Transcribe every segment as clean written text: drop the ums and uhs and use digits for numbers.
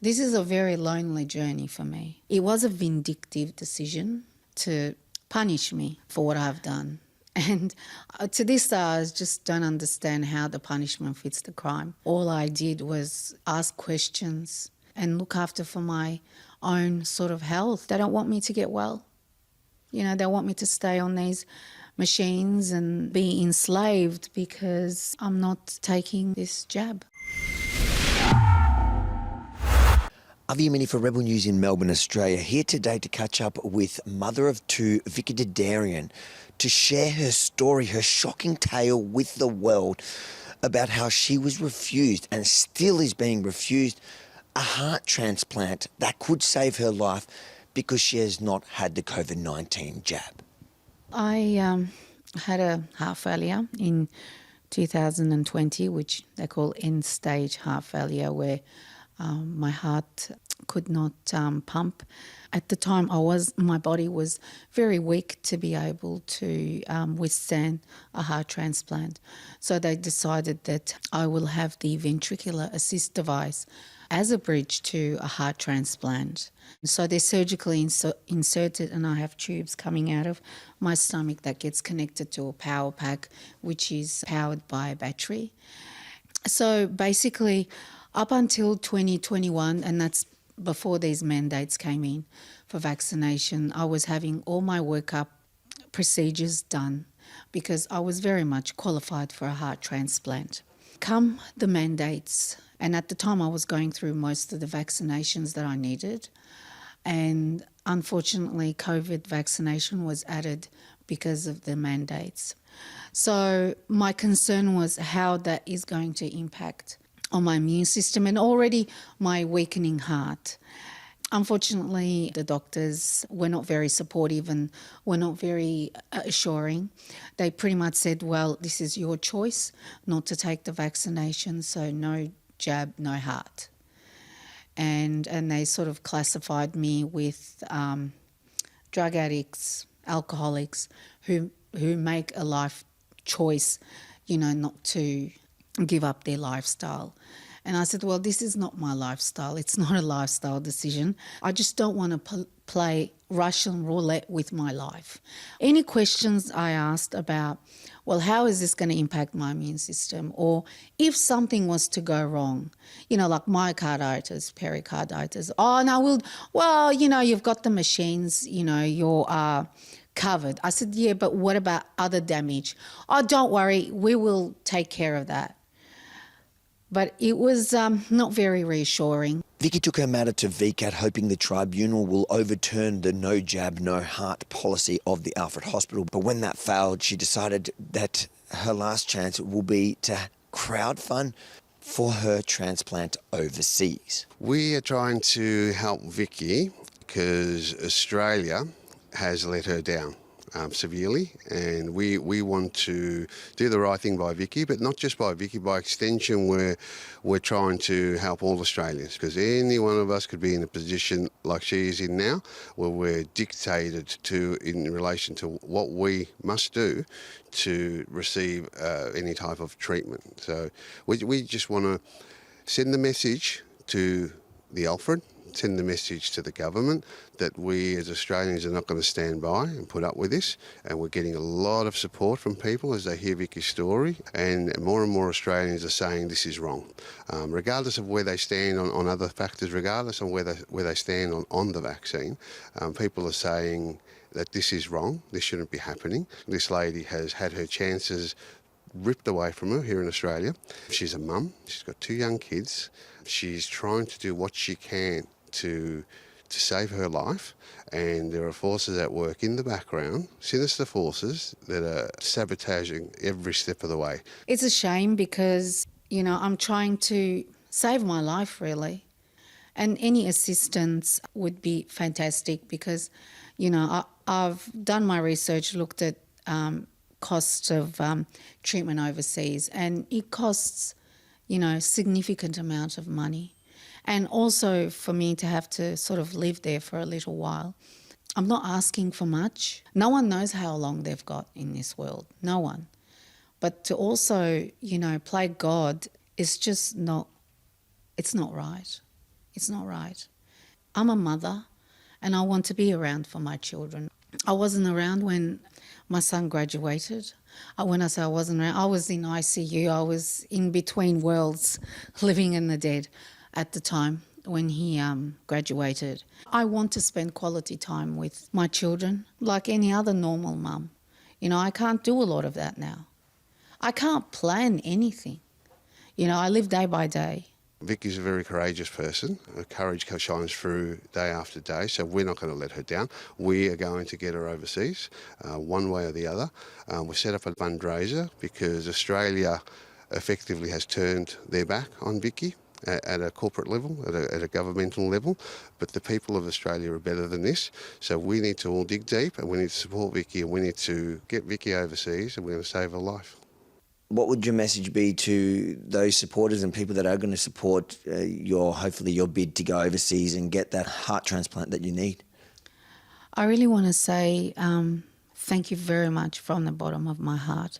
This is a very lonely journey for me. It was a vindictive decision to punish me for what I've done. And to this day, I just don't understand how the punishment fits the crime. All I did was ask questions and look after for my own sort of health. They don't want me to get well. They want me to stay on these machines and be enslaved because I'm not taking this jab. Avi Amini for Rebel News in Melbourne, Australia, here today to catch up with mother of two, Vicki Derderian, to share her story, her shocking tale with the world about how she was refused and still is being refused a heart transplant that could save her life because she has not had the COVID-19 jab. I had a heart failure in 2020, which they call end-stage heart failure, where my heart could not pump. At the time, my body was very weak to be able to withstand a heart transplant. So they decided that I will have the ventricular assist device as a bridge to a heart transplant. So they're surgically inserted, and I have tubes coming out of my stomach that gets connected to a power pack, which is powered by a battery. So basically, up until 2021, and that's before these mandates came in for vaccination, I was having all my workup procedures done because I was very much qualified for a heart transplant. Come the mandates, and at the time I was going through most of the vaccinations that I needed, and unfortunately COVID vaccination was added because of the mandates. So my concern was how that is going to impact on my immune system and already my weakening heart. Unfortunately, the doctors were not very supportive and were not very assuring. They pretty much said, well, this is your choice not to take the vaccination, so no jab, no heart. And they sort of classified me with drug addicts, alcoholics who make a life choice, not to give up their lifestyle. And I said, well, this is not my lifestyle. It's not a lifestyle decision. I just don't want to play Russian roulette with my life. Any questions I asked about, well, how is this going to impact my immune system? Or if something was to go wrong, like myocarditis, pericarditis. Oh, no, you've got the machines, you're covered. I said, yeah, but what about other damage? Oh, don't worry, we will take care of that. But it was not very reassuring. Vicki took her matter to VCAT, hoping the tribunal will overturn the no jab, no heart policy of the Alfred Hospital. But when that failed, she decided that her last chance will be to crowdfund for her transplant overseas. We are trying to help Vicki because Australia has let her down severely, and we want to do the right thing by Vicki, but not just by Vicki, by extension we're trying to help all Australians, because any one of us could be in a position like she is in now, where we're dictated to in relation to what we must do to receive any type of treatment. So we just want to send the message to the Alfred, send the message to the government that we as Australians are not going to stand by and put up with this, and we're getting a lot of support from people as they hear Vicki's story, and more Australians are saying this is wrong. Regardless of where they stand on other factors, regardless of where they stand on the vaccine, people are saying that this is wrong, this shouldn't be happening. This lady has had her chances ripped away from her here in Australia. She's a mum, she's got 2 young kids, she's trying to do what she can to save her life, and there are forces at work in the background, sinister forces that are sabotaging every step of the way. It's a shame because, I'm trying to save my life really, and any assistance would be fantastic because, I've done my research, looked at costs of treatment overseas, and it costs, significant amount of money. And also for me to have to sort of live there for a little while. I'm not asking for much. No one knows how long they've got in this world. No one. But to also, play God is just not, it's not right. It's not right. I'm a mother and I want to be around for my children. I wasn't around when my son graduated. When I say I wasn't around, I was in ICU. I was in between worlds, living in the dead at the time when he graduated. I want to spend quality time with my children like any other normal mum. You know, I can't do a lot of that now. I can't plan anything. You know, I live day by day. Vicky's a very courageous person. Her courage shines through day after day, so we're not going to let her down. We are going to get her overseas, one way or the other. We set up a fundraiser because Australia effectively has turned their back on Vicky at a corporate level, at a governmental level, but the people of Australia are better than this. So we need to all dig deep and we need to support Vicky and we need to get Vicky overseas and we're going to save her life. What would your message be to those supporters and people that are going to support hopefully your bid to go overseas and get that heart transplant that you need? I really want to say thank you very much from the bottom of my heart.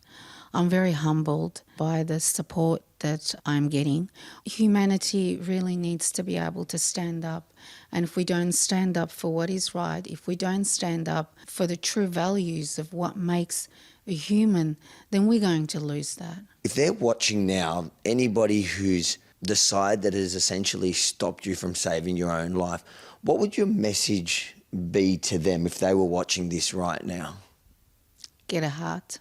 I'm very humbled by the support that I'm getting. Humanity really needs to be able to stand up. And if we don't stand up for what is right, if we don't stand up for the true values of what makes a human, then we're going to lose that. If they're watching now, anybody who's the side that has essentially stopped you from saving your own life, what would your message be to them if they were watching this right now? Get a heart.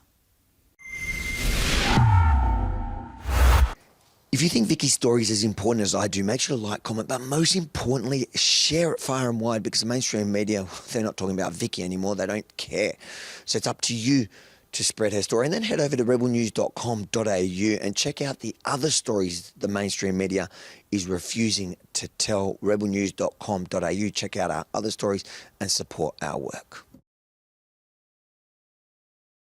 If you think Vicky's story is as important as I do, make sure to like, comment, but most importantly, share it far and wide because the mainstream media, they're not talking about Vicky anymore. They don't care. So it's up to you to spread her story. And then head over to rebelnews.com.au and check out the other stories the mainstream media is refusing to tell. rebelnews.com.au. Check out our other stories and support our work.